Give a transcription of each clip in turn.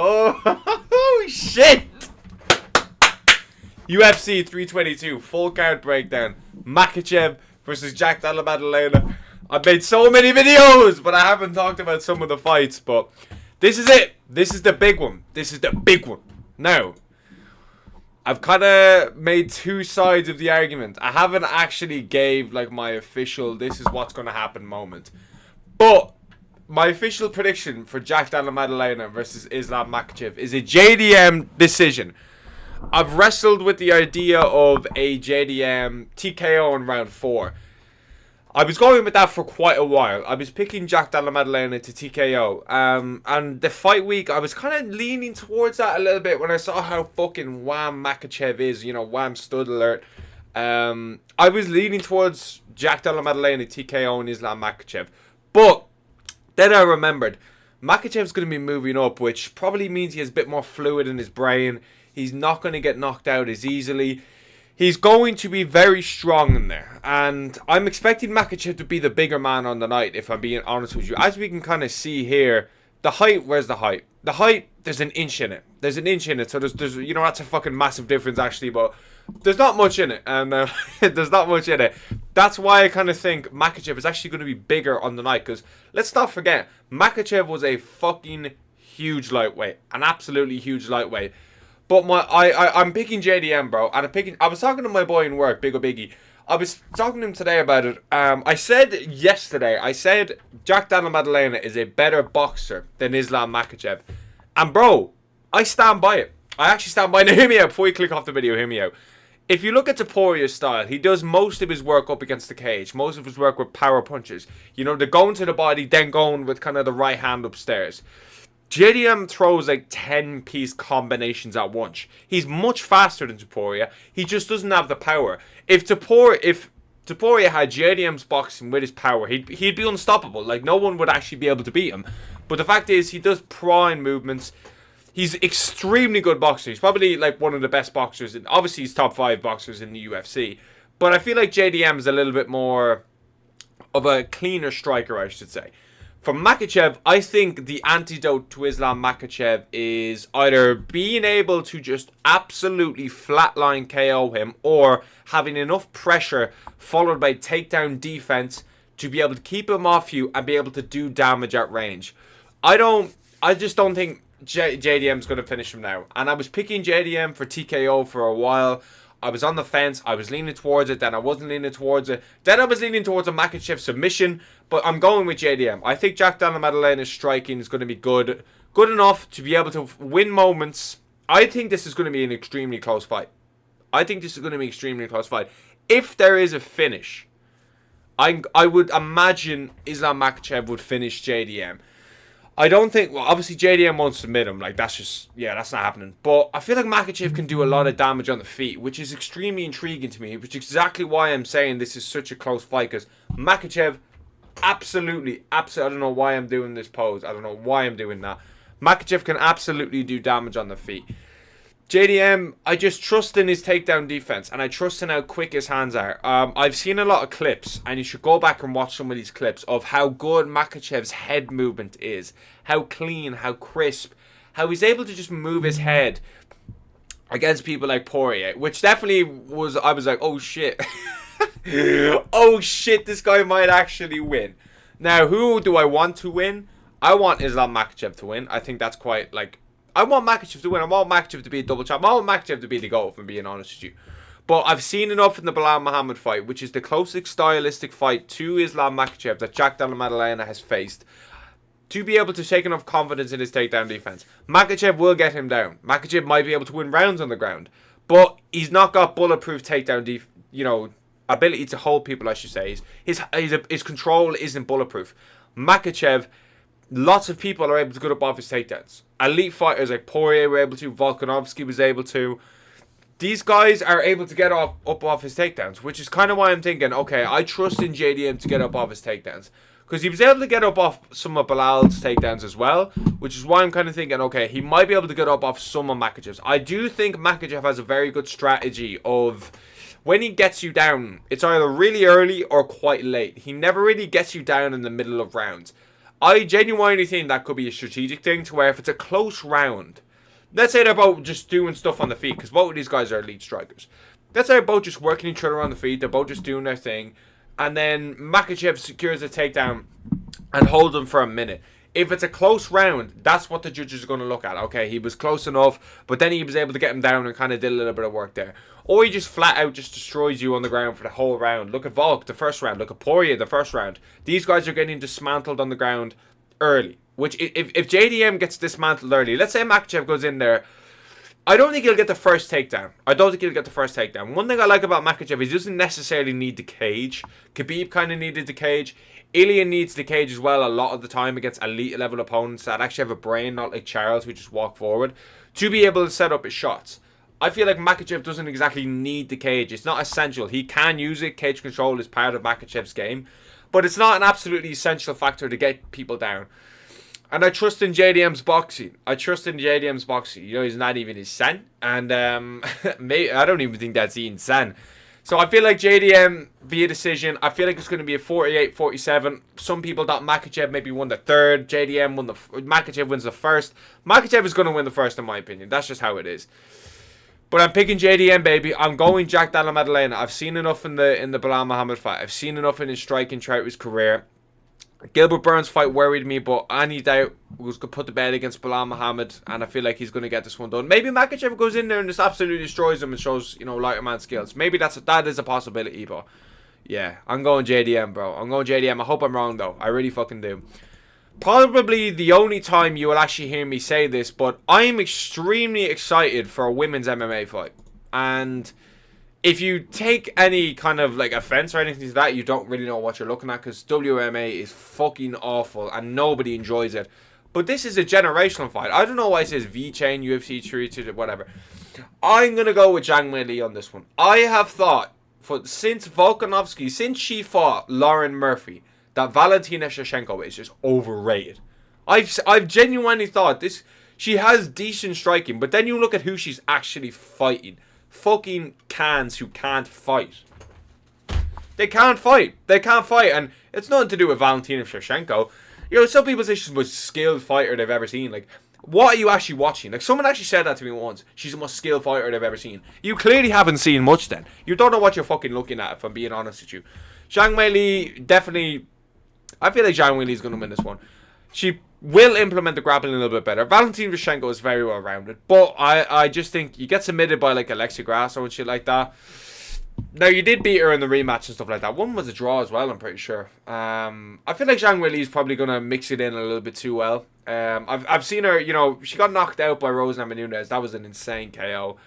Oh, shit! UFC 322, full card breakdown. Makhachev versus Della Maddalena. I've made so many videos, but I haven't talked about some of the fights. But this is it. This is the big one. This is the big one. Now, I've kind of made two sides of the argument. I haven't actually gave like my official, this is what's going to happen moment. But my official prediction for Della Maddalena versus Islam Makhachev is a JDM decision. I've wrestled with the idea of a JDM TKO in round 4. I was going with that for quite a while. I was picking Della Maddalena to TKO. And the fight week, I was kind of leaning towards that a little bit when I saw how fucking wham Makhachev is. You know, wham stud alert. I was leaning towards Della Maddalena TKO and Islam Makhachev. But then I remembered, Makhachev's going to be moving up, which probably means he has a bit more fluid in his brain. He's not going to get knocked out as easily. He's going to be very strong in there. And I'm expecting Makhachev to be the bigger man on the night, if I'm being honest with you. As we can kind of see here, the height, where's the height? The height, there's an inch in it. There's an inch in it. So there's you know, that's a fucking massive difference actually, but there's not much in it. And there's not much in it. That's why I kind of think Makhachev is actually going to be bigger on the night. Because let's not forget, Makhachev was a fucking huge lightweight. An absolutely huge lightweight. But I'm picking JDM, bro. And I was talking to my boy in work, Big O Biggie. I was talking to him today about it. I said yesterday, Della Maddalena is a better boxer than Islam Makhachev. And bro, I stand by it. I actually stand by it. Now hear me out before you click off the video, hear me out. If you look at Toporia's style, he does most of his work up against the cage. Most of his work with power punches. You know, they're going to the body, then going with kind of the right hand upstairs. JDM throws like 10-piece combinations at once. He's much faster than Topuria. He just doesn't have the power. If Topuria had JDM's boxing with his power, he'd be unstoppable. Like, no one would actually be able to beat him. But the fact is, he does prime movements. He's extremely good boxer. He's probably like one of the best boxers. And obviously, he's top 5 boxers in the UFC. But I feel like JDM is a little bit more of a cleaner striker, I should say. For Makhachev, I think the antidote to Islam Makhachev is either being able to just absolutely flatline KO him or having enough pressure followed by takedown defense to be able to keep him off you and be able to do damage at range. I just don't think JDM's going to finish him now. And I was picking JDM for TKO for a while. I was on the fence. I was leaning towards it. Then I wasn't leaning towards it. Then I was leaning towards a Makhachev submission. But I'm going with JDM. I think Della Maddalena's striking is going to be good. Good enough to be able to win moments. I think this is going to be an extremely close fight. If there is a finish, I would imagine Islam Makhachev would finish JDM. I don't think, well, obviously JDM won't submit him. Like, that's just, yeah, that's not happening. But I feel like Makhachev can do a lot of damage on the feet, which is extremely intriguing to me, which is exactly why I'm saying this is such a close fight, because Makhachev, absolutely, I don't know why I'm doing this pose. I don't know why I'm doing that. Makhachev can absolutely do damage on the feet. JDM, I just trust in his takedown defense, and I trust in how quick his hands are. I've seen a lot of clips, and you should go back and watch some of these clips of how good Makhachev's head movement is. How clean, how crisp, how he's able to just move his head against people like Poirier, which definitely was, I was like, oh shit. Oh shit, this guy might actually win. Now, who do I want to win? I want Islam Makhachev to win. I think that's quite, like, I want Makhachev to win. I want Makhachev to be a double champ. I want Makhachev to be the GOAT, if I'm being honest with you. But I've seen enough in the Bilal Muhammad fight, which is the closest stylistic fight to Islam Makhachev that Della Maddalena has faced, to be able to take enough confidence in his takedown defense. Makhachev will get him down. Makhachev might be able to win rounds on the ground, but he's not got bulletproof takedown ability to hold people, I should say. His control isn't bulletproof. Makhachev, lots of people are able to get up off his takedowns. Elite fighters like Poirier were able to, Volkanovski was able to. These guys are able to get up off his takedowns, which is kind of why I'm thinking, okay, I trust in JDM to get up off his takedowns. Because he was able to get up off some of Bilal's takedowns as well, which is why I'm kind of thinking, okay, he might be able to get up off some of Makhachev's. I do think Makhachev has a very good strategy of, when he gets you down, it's either really early or quite late. He never really gets you down in the middle of rounds. I genuinely think that could be a strategic thing to where if it's a close round, let's say they're both just doing stuff on the feet, because both of these guys are elite strikers. Let's say they're both just working each other on the feet, they're both just doing their thing, and then Makhachev secures a takedown and holds him for a minute. If it's a close round, that's what the judges are going to look at. Okay, he was close enough, but then he was able to get him down and kind of did a little bit of work there. Or he just flat out just destroys you on the ground for the whole round. Look at Volk, the first round. Look at Poirier, the first round. These guys are getting dismantled on the ground early. Which, if JDM gets dismantled early, let's say Makhachev goes in there, I don't think he'll get the first takedown. One thing I like about Makhachev is he doesn't necessarily need the cage. Khabib kind of needed the cage. Ilya needs the cage as well a lot of the time against elite level opponents that actually have a brain, not like Charles who just walk forward, to be able to set up his shots. I feel like Makhachev doesn't exactly need the cage. It's not essential. He can use it. Cage control is part of Makhachev's game. But it's not an absolutely essential factor to get people down. And I trust in JDM's boxing. You know, he's not even his son. And I don't even think that's Ian's son. So I feel like JDM via decision. I feel like it's going to be a 48-47. Some people thought Makhachev maybe won the third. Makhachev wins the first. Makhachev is going to win the first in my opinion. That's just how it is. But I'm picking JDM, baby. I'm going Jack Della Maddalena. I've seen enough in the Bilal Muhammad fight. I've seen enough in his striking throughout his career. Gilbert Burns' fight worried me, but any doubt was going to put the bed against Bilal Muhammad, and I feel like he's going to get this one done. Maybe Makhachev goes in there and just absolutely destroys him and shows, you know, lighter man skills. Maybe that is a possibility, but yeah, I'm going JDM, bro. I'm going JDM. I hope I'm wrong, though. I really fucking do. Probably the only time you will actually hear me say this, but I'm extremely excited for a women's MMA fight. And if you take any kind of like offense or anything to that, you don't really know what you're looking at, because WMA is fucking awful and nobody enjoys it. But this is a generational fight. I don't know why it says V-Chain, UFC 3, whatever. I'm going to go with Zhang Weili on this one. I have thought, since Volkanovski, since she fought Lauren Murphy, that Valentina Shevchenko is just overrated. I've genuinely thought this. She has decent striking, but then you look at who she's actually fighting. Fucking cans who can't fight. They can't fight, and it's nothing to do with Valentina Shevchenko. You know, some people say she's the most skilled fighter they've ever seen. Like, what are you actually watching? Like, someone actually said that to me once. She's the most skilled fighter they've ever seen. You clearly haven't seen much then. You don't know what you're fucking looking at, if I'm being honest with you. Zhang Weili, definitely, I feel like Zhang Weili is going to win this one. She will implement the grappling a little bit better. Valentina Shevchenko is very well rounded, but I just think you get submitted by like Alexia Grasso and shit like that. Now, you did beat her in the rematch and stuff like that. One was a draw as well, I'm pretty sure. I feel like Zhang Weili is probably going to mix it in a little bit too well. I've seen her, you know, she got knocked out by Rose Namajunas. That was an insane KO.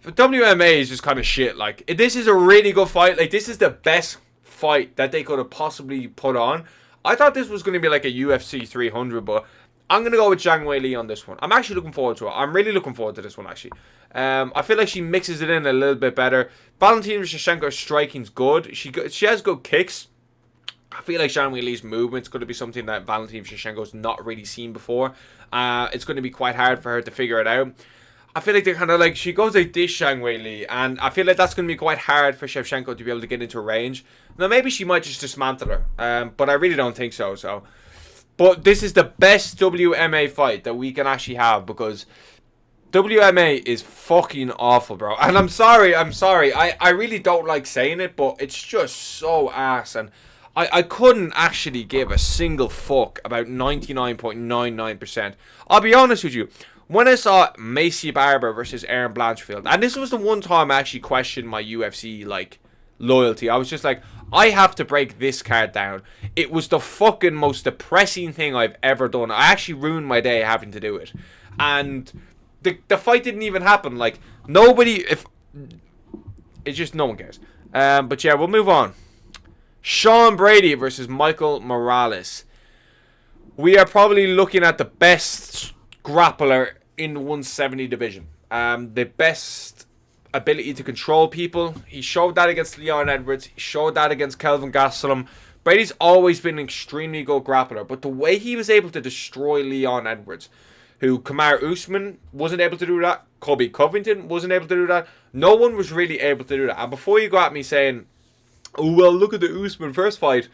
But WMA is just kind of shit. Like, this is a really good fight. Like, this is the best fight that they could have possibly put on. I thought this was going to be like a UFC 300, but I'm going to go with Zhang Weili on this one. I'm actually looking forward to it. I'm really looking forward to this one, actually. I feel like she mixes it in a little bit better. Valentina Shevchenko's striking's good. She has good kicks. I feel like Zhang Weili's movement's going to be something that Valentina Shevchenko's not really seen before. It's going to be quite hard for her to figure it out. I feel like they're kind of like, she goes like this, Zhang Weili, and I feel like that's going to be quite hard for Shevchenko to be able to get into range. Now, maybe she might just dismantle her, but I really don't think so. But this is the best WMA fight that we can actually have, because WMA is fucking awful, bro. And I'm sorry. I really don't like saying it, but it's just so ass. And I couldn't actually give a single fuck about 99.99%. I'll be honest with you. When I saw Macy Barber versus Erin Blanchfield, and this was the one time I actually questioned my UFC, like, loyalty. I was just like, I have to break this card down. It was the fucking most depressing thing I've ever done. I actually ruined my day having to do it. And the fight didn't even happen. Like, nobody, it's just no one cares. But yeah, we'll move on. Sean Brady versus Michael Morales. We are probably looking at the best grappler in the 170 division. The best ability to control people. He showed that against Leon Edwards. He showed that against Kelvin Gastelum. Brady's always been an extremely good grappler, but the way he was able to destroy Leon Edwards, who Kamaru Usman wasn't able to do that, Colby Covington wasn't able to do that, no one was really able to do that. And before you go at me saying, oh well, look at the Usman first fight,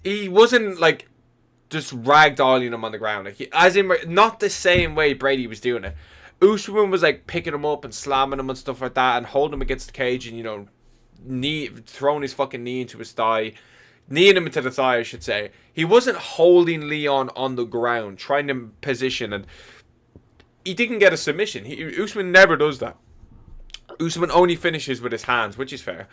he wasn't like just ragdolling him on the ground. Like, as in, not the same way Brady was doing it. Usman was like picking him up and slamming him and stuff like that, and holding him against the cage, and, you know, throwing his fucking knee into his thigh, kneeing him into the thigh, I should say. He wasn't holding Leon on the ground, trying to position, and he didn't get a submission. Usman never does that. Usman only finishes with his hands, which is fair.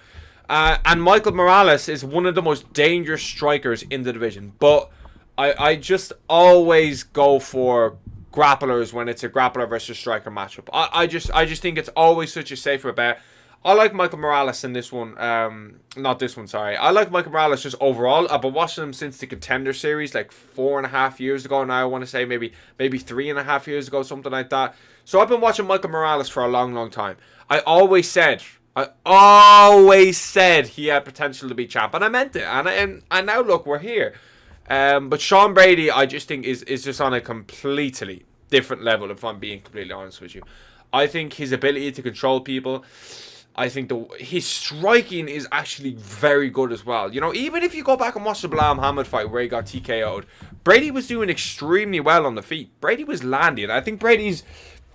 And Michael Morales is one of the most dangerous strikers in the division, but I just always go for grapplers when it's a grappler versus striker matchup. I just think it's always such a safer bet. I like Michael Morales in this one. Not this one, sorry. I like Michael Morales just overall. I've been watching him since the Contender Series, like 4.5 years ago now. I want to say maybe 3.5 years ago, something like that. So I've been watching Michael Morales for a long, long time. I always said he had potential to be champ, and I meant it. And now look, we're here. But Sean Brady, I just think is just on a completely different level, if I'm being completely honest with you. I think his ability to control people, I think his striking is actually very good as well. You know, even if you go back and watch the Bilal Muhammad fight where he got TKO'd, Brady was doing extremely well on the feet. Brady was landing. I think Brady's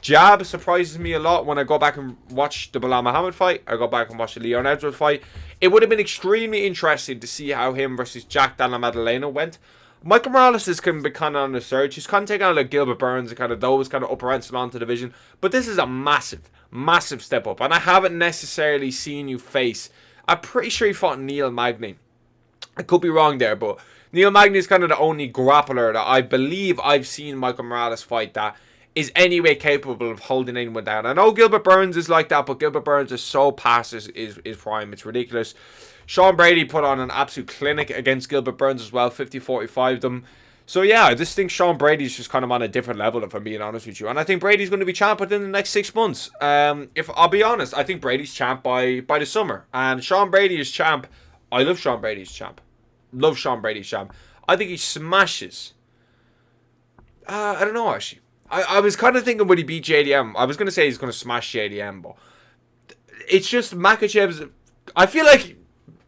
jab surprises me a lot when I go back and watch the Bilal Muhammad fight. I go back and watch the Leon Edwards fight. It would have been extremely interesting to see how him versus Jack Della Maddalena went. Michael Morales is kind of kind of on the surge. He's kind of taking on like Gilbert Burns and kind of those kind of upper echelon to the division. But this is a massive, massive step up. And I haven't necessarily seen you face... I'm pretty sure he fought Neil Magny. I could be wrong there, but Neil Magny is kind of the only grappler that I believe I've seen Michael Morales fight that is anyway capable of holding anyone down. I know Gilbert Burns is like that, but Gilbert Burns is so past his prime. It's ridiculous. Sean Brady put on an absolute clinic against Gilbert Burns as well, 50-45 them. So yeah, I just think Sean Brady's just kind of on a different level, if I'm being honest with you. And I think Brady's going to be champ within the next 6 months. If I'll be honest, I think Brady's champ by the summer. And Sean Brady is champ. I love Sean Brady's champ. Love Sean Brady's champ. I think he smashes. I don't know, actually. I was kind of thinking, would he beat JDM? I was going to say he's going to smash JDM, but it's just Makhachev's... I feel like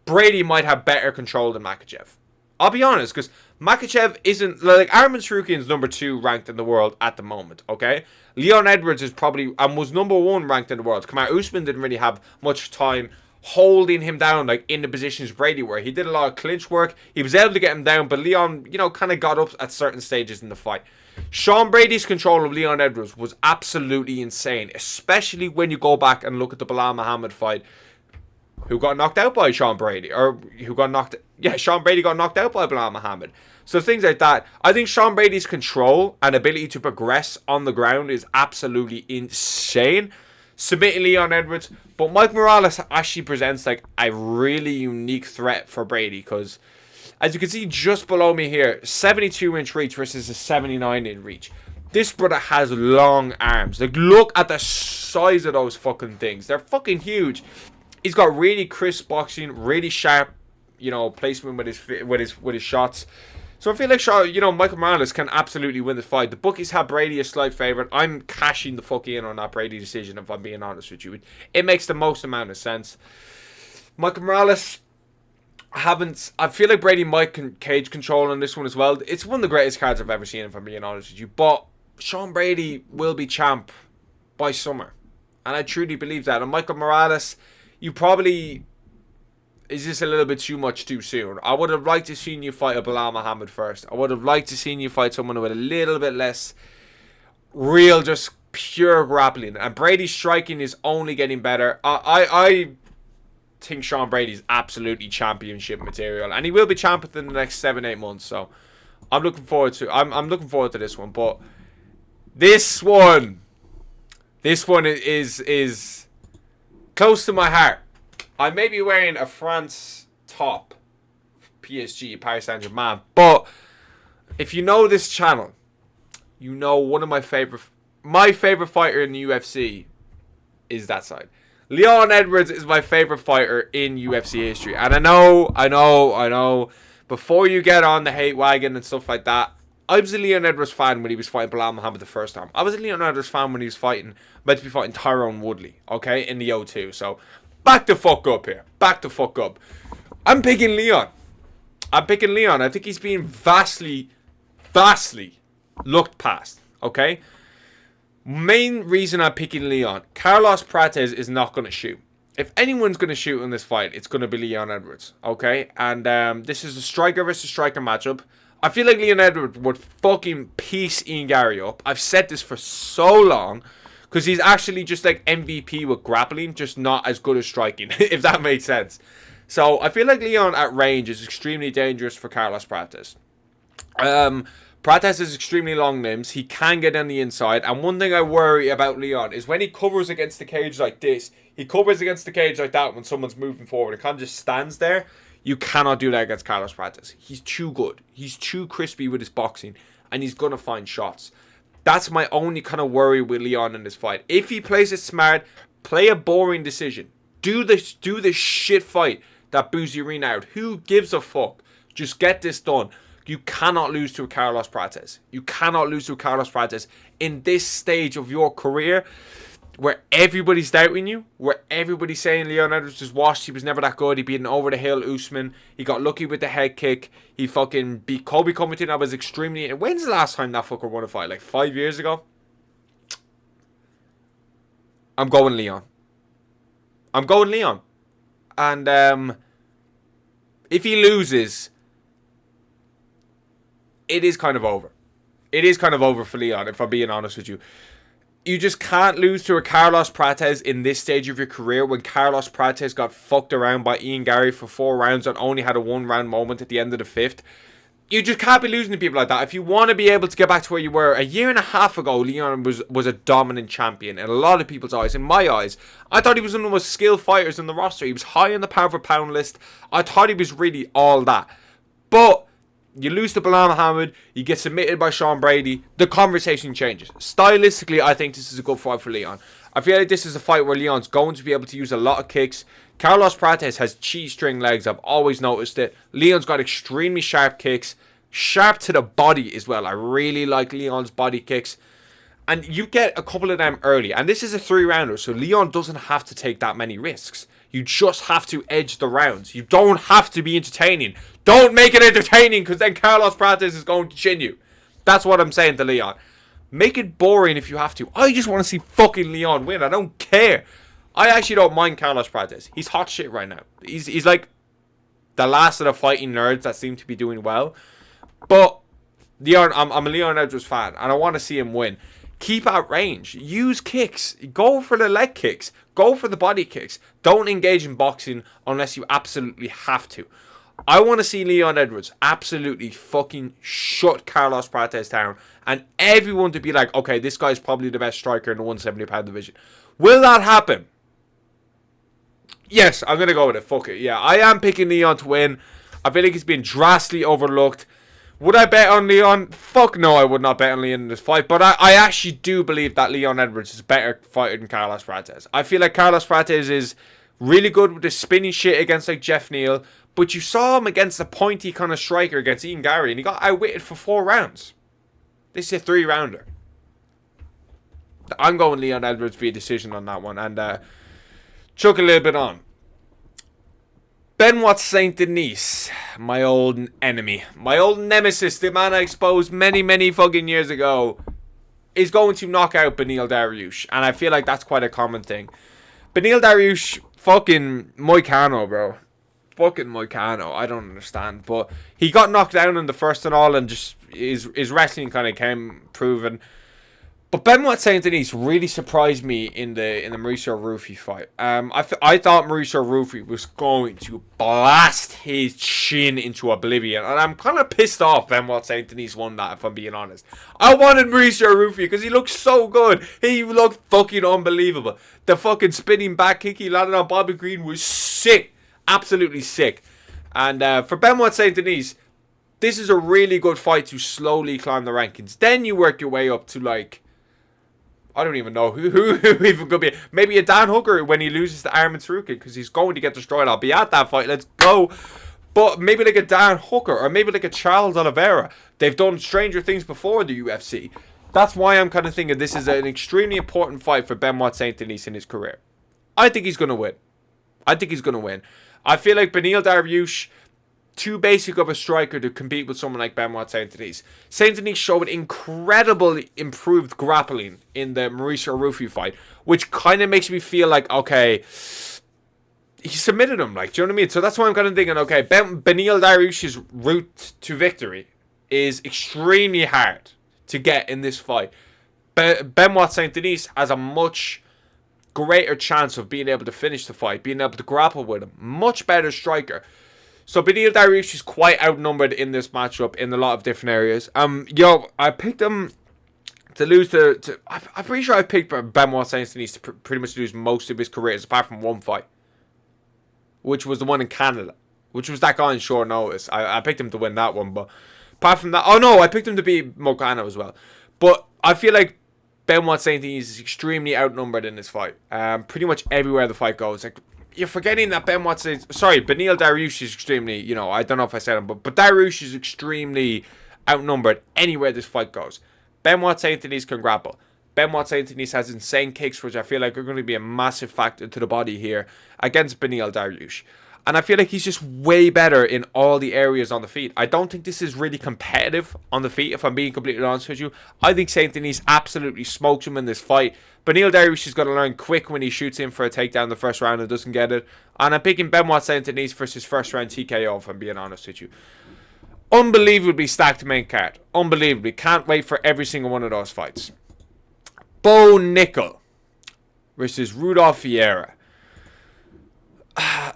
Brady might have better control than Makhachev. I'll be honest, because Makhachev isn't... Like, Arman Tsarukyan's number 2 ranked in the world at the moment, okay? Leon Edwards is probably... and was number 1 ranked in the world. Kamaru Usman didn't really have much time holding him down, like, in the positions Brady were. He did a lot of clinch work. He was able to get him down, but Leon, you know, kind of got up at certain stages in the fight. Sean Brady's control of Leon Edwards was absolutely insane, especially when you go back and look at the Bilal Muhammad fight, who got knocked out by Sean Brady, or who got knocked... Yeah, Sean Brady got knocked out by Bilal Muhammad. So things like that. I think Sean Brady's control and ability to progress on the ground is absolutely insane. Submitting Leon Edwards. But Mike Morales actually presents like a really unique threat for Brady, because as you can see just below me here, 72-inch reach versus a 79-inch reach. This brother has long arms. Like, look at the size of those fucking things. They're fucking huge. He's got really crisp boxing, really sharp, you know, placement with his shots. So I feel like, you know, Michael Morales can absolutely win this fight. The bookies have Brady a slight favorite. I'm cashing the fuck in on that Brady decision, if I'm being honest with you. It makes the most amount of sense. Michael Morales, I feel like Brady might cage control on this one as well. It's one of the greatest cards I've ever seen, if I'm being honest with you. But Sean Brady will be champ by summer, and I truly believe that. And Michael Morales, you probably... is this a little bit too much too soon? I would have liked to seen you fight a Bilal Muhammad first. I would have liked to seen you fight someone with a little bit less real, just pure grappling. And Brady's striking is only getting better. I think Sean Brady's absolutely championship material, and he will be champ within the next 7-8 months. So I'm looking forward to this one. But this one is close to my heart. I may be wearing a France top, PSG, Paris Saint-Germain, but if you know this channel, you know one of my favorite fighter in the UFC is that side. Leon Edwards is my favorite fighter in UFC history, and I know. Before you get on the hate wagon and stuff like that, I was a Leon Edwards fan when he was fighting Bilal Muhammad the first time. I was a Leon Edwards fan when he was meant to be fighting Tyrone Woodley, okay, in the O2. So back the fuck up here. Back the fuck up. I'm picking Leon. I think he's being vastly vastly looked past, okay? Main reason I'm picking Leon, Carlos Prates is not going to shoot. If anyone's going to shoot in this fight, it's going to be Leon Edwards, okay? And this is a striker versus striker matchup. I feel like Leon Edwards would fucking piece Ian Gary up. I've said this for so long, because he's actually just like MVP with grappling, just not as good as striking, if that makes sense. So I feel like Leon at range is extremely dangerous for Carlos Prates. Prates has extremely long limbs. He can get on the inside. And one thing I worry about Leon is when he covers against the cage like this, he covers against the cage like that when someone's moving forward. It kind of just stands there. You cannot do that against Carlos Prates. He's too good. He's too crispy with his boxing. And he's going to find shots. That's my only kind of worry with Leon in this fight. If he plays it smart, play a boring decision. Do this shit fight that boos the arena out. Who gives a fuck? Just get this done. You cannot lose to a Carlos Prates. You cannot lose to a Carlos Prates in this stage of your career where everybody's doubting you, where everybody's saying Leon Edwards was washed, he was never that good, he beat an over-the-hill Usman, he got lucky with the head kick, he fucking beat Colby Covington. That was extremely... When's the last time that fucker won a fight? Like 5 years ago? I'm going Leon. I'm going Leon. And if he loses... it is kind of over. It is kind of over for Leon, if I'm being honest with you. You just can't lose to a Carlos Prates in this stage of your career when Carlos Prates got fucked around by Ian Gary for 4 rounds and only had a 1-round moment at the end of the 5th. You just can't be losing to people like that. If you want to be able to get back to where you were, a year and a half ago, Leon was a dominant champion in a lot of people's eyes. In my eyes, I thought he was one of the most skilled fighters in the roster. He was high on the pound for pound list. I thought he was really all that. But... you lose to Bilal Muhammad, you get submitted by Sean Brady, the conversation changes. Stylistically, I think this is a good fight for Leon. I feel like this is a fight where Leon's going to be able to use a lot of kicks. Carlos Prates has cheese string legs, I've always noticed it. Leon's got extremely sharp kicks, sharp to the body as well. I really like Leon's body kicks. And you get a couple of them early. And this is a 3-rounder, so Leon doesn't have to take that many risks. You just have to edge the rounds. You don't have to be entertaining. Don't make it entertaining, because then Carlos Prates is going to chin you. That's what I'm saying to Leon. Make it boring if you have to. I just want to see fucking Leon win. I don't care. I actually don't mind Carlos Prates. He's hot shit right now. He's like the last of the fighting nerds that seem to be doing well. But Leon, I'm a Leon Edwards fan, and I want to see him win. Keep at range. Use kicks. Go for the leg kicks. Go for the body kicks. Don't engage in boxing unless you absolutely have to. I want to see Leon Edwards absolutely fucking shut Carlos Prates down, and everyone to be like, okay, this guy's probably the best striker in the 170-pound division. Will that happen? Yes, I'm going to go with it. Fuck it. Yeah, I am picking Leon to win. I feel like he's been drastically overlooked. Would I bet on Leon? Fuck no, I would not bet on Leon in this fight. But I actually do believe that Leon Edwards is a better fighter than Carlos Prates. I feel like Carlos Prates is really good with the spinny shit against like Jeff Neal. But you saw him against a pointy kind of striker against Ian Gary, and he got outwitted for 4 rounds. This is a 3-rounder. I'm going Leon Edwards via decision on that one. And chuck a little bit on. Benoit Saint Denis, my old enemy, my old nemesis, the man I exposed many fucking years ago, is going to knock out Beneil Dariush. And I feel like that's quite a common thing. Beneil Dariush, fucking Moicano, bro. Fucking Moicano. I don't understand. But he got knocked down in the first and all, and just his wrestling kind of came proven. But Benoit Saint Denis really surprised me in the Mauricio Rufy fight. I thought Mauricio Rufy was going to blast his chin into oblivion, and I'm kind of pissed off Benoit Saint Denis won that, if I'm being honest. I wanted Mauricio Rufy because he looked so good. He looked fucking unbelievable. The fucking spinning back kick he landed on Bobby Green was sick, absolutely sick. And for Benoit Saint Denis, this is a really good fight to slowly climb the rankings. Then you work your way up to like, I don't even know who even could be. Maybe a Dan Hooker when he loses to Arman Tsarukyan, because he's going to get destroyed. I'll be at that fight. Let's go. But maybe like a Dan Hooker, or maybe like a Charles Oliveira. They've done stranger things before in the UFC. That's why I'm kind of thinking this is an extremely important fight for Benoit Saint Denis in his career. I think he's going to win. I feel like Beneil Dariush, too basic of a striker to compete with someone like Benoit Saint-Denis. Saint-Denis showed incredible improved grappling in the Mauricio Rufi fight, which kind of makes me feel like, okay, he submitted him, like, do you know what I mean? So that's why I'm kind of thinking, okay, Beneil Dariush's route to victory is extremely hard to get in this fight. Benoit Saint-Denis has a much greater chance of being able to finish the fight, being able to grapple with him. Much better striker. So Beneil Dariush is quite outnumbered in this matchup in a lot of different areas. I picked him to lose to I'm pretty sure I picked Benoit Saint-Denis to pretty much lose most of his careers, apart from one fight, which was the one in Canada, which was that guy on short notice. I picked him to win that one, but apart from that, I picked him to beat Moicano as well. But I feel like Benoit Saint-Denis is extremely outnumbered in this fight. Pretty much everywhere the fight goes. Like, you're forgetting that Beneil Dariush is extremely, I don't know if I said him, but Dariush is extremely outnumbered anywhere this fight goes. Benoit Saint-Denis can grapple. Benoit Saint-Denis has insane kicks, which I feel like are going to be a massive factor to the body here against Beneil Dariush. And I feel like he's just way better in all the areas on the feet. I don't think this is really competitive on the feet, if I'm being completely honest with you. I think Saint-Denis absolutely smokes him in this fight. Beneil Dariush is going to learn quick when he shoots in for a takedown in the first round and doesn't get it. And I'm picking Benoit Saint-Denis for his first round TKO, if I'm being honest with you. Unbelievably stacked main card. Unbelievably. Can't wait for every single one of those fights. Bo Nickel versus Rudolph Vieira.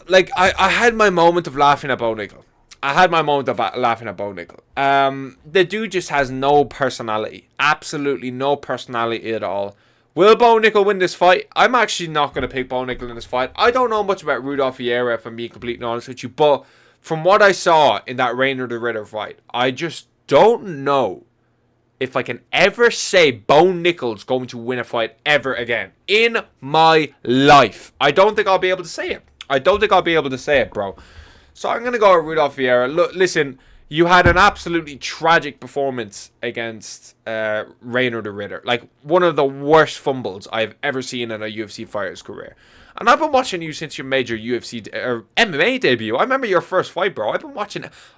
Like, I had my moment of laughing at Bo Nickel. The dude just has no personality. Absolutely no personality at all. Will Bo Nickel win this fight? I'm actually not going to pick Bo Nickel in this fight. I don't know much about Rudolph Vieira, if I'm being completely honest with you. But from what I saw in that Reigner the Ritter fight, I just don't know if I can ever say Bo Nickel's going to win a fight ever again in my life. I don't think I'll be able to say it. Bro. So I'm going to go with Rudolph Vieira. Look, listen, you had an absolutely tragic performance against Reigner the Ritter. Like, one of the worst fumbles I've ever seen in a UFC fighter's career. And I've been watching you since your major UFC or MMA debut. I remember your first fight, bro.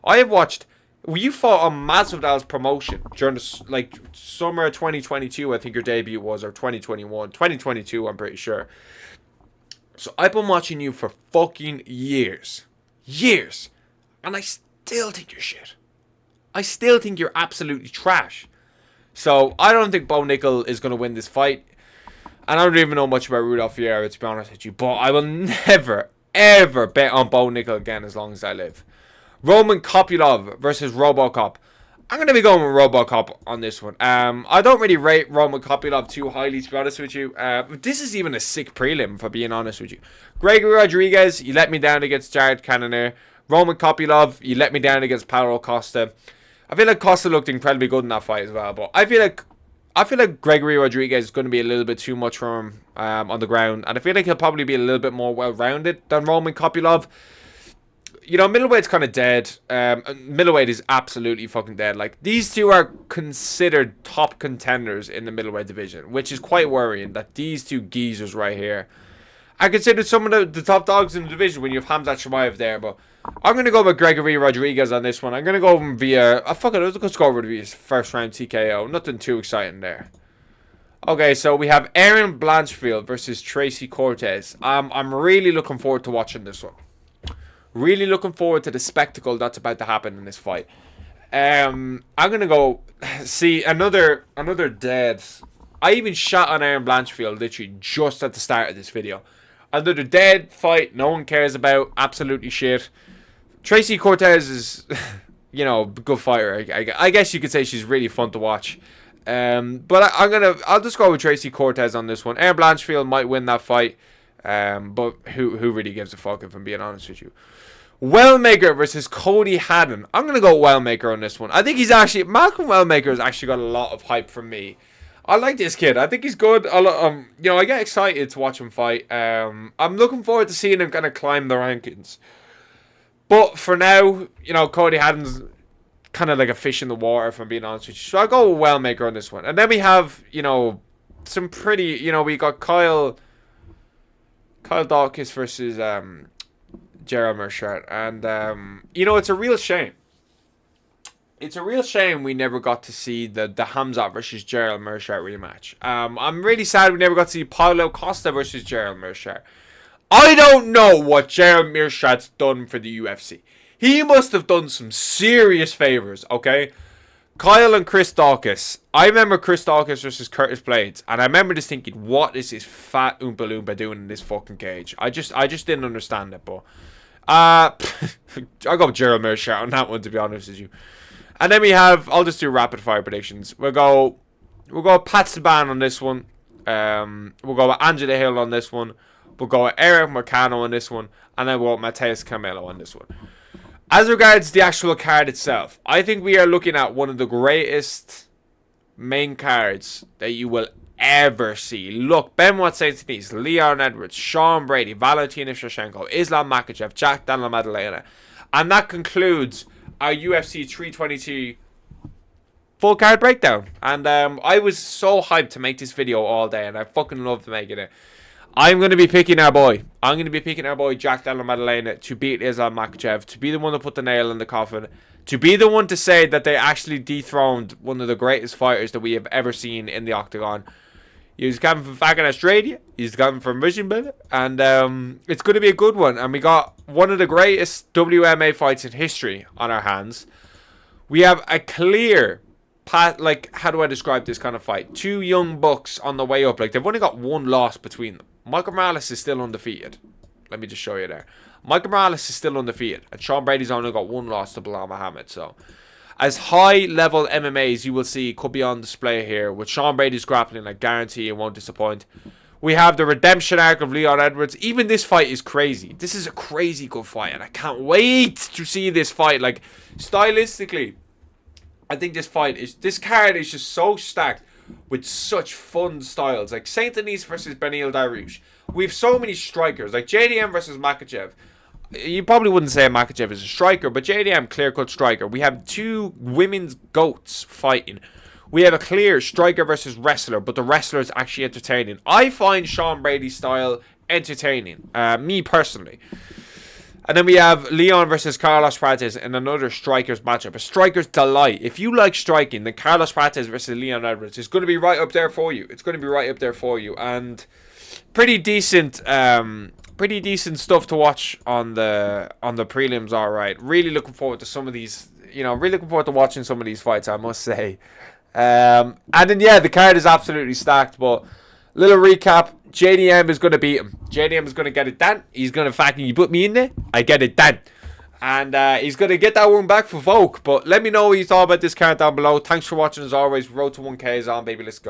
I have watched. You fought on Masvidal's promotion during the summer 2022. I think your debut was, or 2022. I'm pretty sure. So I've been watching you for fucking years, and I still think you're shit. I still think you're absolutely trash. So I don't think Bo Nickel is going to win this fight. And I don't even know much about Rudolph Vieira, to be honest with you. But I will never, ever bet on Bo Nickel again as long as I live. Roman Kopylov versus Robocop. I'm going to be going with Robocop on this one. I don't really rate Roman Kopylov too highly, to be honest with you. This is even a sick prelim, for being honest with you. Gregory Rodriguez, you let me down against Jared Cannonier. Roman Kopylov, you let me down against Paulo Costa. I feel like Costa looked incredibly good in that fight as well. But I feel like Gregory Rodriguez is going to be a little bit too much for him on the ground. And I feel like he'll probably be a little bit more well-rounded than Roman Kopylov. Middleweight's kind of dead. Middleweight is absolutely fucking dead. Like, these two are considered top contenders in the middleweight division, which is quite worrying that these two geezers right here are considered some of the top dogs in the division when you have Khamzat Chimaev there. But I'm going to go with Gregory Rodriguez on this one. I'm going to go via... fuck it, let's go over to his first round TKO. Nothing too exciting there. Okay, so we have Aaron Blanchfield versus Tracy Cortez. I'm really looking forward to watching this one. Really looking forward to the spectacle that's about to happen in this fight. I'm going to go see another dead... I even shot on Aaron Blanchfield literally just at the start of this video. Another dead fight no one cares about. Absolutely shit. Tracy Cortez is, good fighter. I guess you could say she's really fun to watch. But I'll just go with Tracy Cortez on this one. Aaron Blanchfield might win that fight. But who really gives a fuck, if I'm being honest with you. Wellmaker versus Cody Haddon. I'm going to go Wellmaker on this one. I think Malcolm Wellmaker has actually got a lot of hype from me. I like this kid. I think he's good. I get excited to watch him fight. I'm looking forward to seeing him kind of climb the rankings. But for now, Cody Haddon's kind of like a fish in the water, if I'm being honest with you. So I'll go with Wellmaker on this one. And then we have, some pretty, we got Kyle Dawkins versus Gerald Meerschaert. And, you know, it's a real shame. It's a real shame we never got to see the Khamzat versus Gerald Meerschaert rematch. I'm really sad we never got to see Paulo Costa versus Gerald Meerschaert. I don't know what Gerald Meerschaert's done for the UFC. He must have done some serious favors, okay? Kyle and Chris Daukaus. I remember Chris Daukaus versus Curtis Blades, and I remember just thinking, what is this fat Oompa Loompa doing in this fucking cage? I just didn't understand it, but I got Gerald Meerschaert on that one, to be honest with you. And then we have, I'll just do rapid fire predictions. We'll go Pat Saban on this one. We'll go with Angela Hill on this one. We'll go with Eric Marcano on this one, and then we'll go with Mateus Camelo on this one. As regards the actual card itself, I think we are looking at one of the greatest main cards that you will ever see. Look, Benoit Saint-Denis, Leon Edwards, Sean Brady, Valentina Shevchenko, Islam Makhachev, Jack Della Maddalena. And that concludes our UFC 322 full card breakdown. And I was so hyped to make this video all day, and I fucking loved making it. I'm going to be picking our boy. I'm going to be picking our boy Jack Della Maddalena to beat Islam Makhachev, to be the one to put the nail in the coffin, to be the one to say that they actually dethroned one of the greatest fighters that we have ever seen in the octagon. He was coming from fucking Australia. He's coming from Michigan, and it's going to be a good one. And we got one of the greatest WMA fights in history on our hands. We have a clear path. Like, how do I describe this kind of fight? Two young bucks on the way up. Like, they've only got one loss between them. Michael Morales is still undefeated. Let me just show you there. Michael Morales is still undefeated, and Sean Brady's only got one loss to Bilal Muhammad. So, as high-level MMA as you will see could be on display here. With Sean Brady's grappling, I guarantee it won't disappoint. We have the redemption arc of Leon Edwards. Even this fight is crazy. This is a crazy good fight, and I can't wait to see this fight. Like, stylistically, I think this card is just so stacked with such fun styles. Like Saint-Denis versus Beneil Dariush. We have so many strikers. Like JDM versus Makhachev. You probably wouldn't say Makhachev is a striker, but JDM, clear-cut striker. We have two women's goats fighting. We have a clear striker versus wrestler, but the wrestler is actually entertaining. I find Sean Brady's style entertaining. Me personally. And then we have Leon versus Carlos Prates in another strikers matchup. A striker's delight. If you like striking, then Carlos Prates versus Leon Edwards is going to be right up there for you. It's going to be right up there for you. And pretty decent stuff to watch on the prelims, all right. Really looking forward to some of these, really looking forward to watching some of these fights, I must say. And then, yeah, the card is absolutely stacked, but little recap. JDM is going to beat him. JDM is going to get it done. He's going to fucking, you put me in there, I get it done. And he's going to get that one back for Volk. But let me know what you thought about this card down below. Thanks for watching as always. Road to 1K is on, baby. Let's go.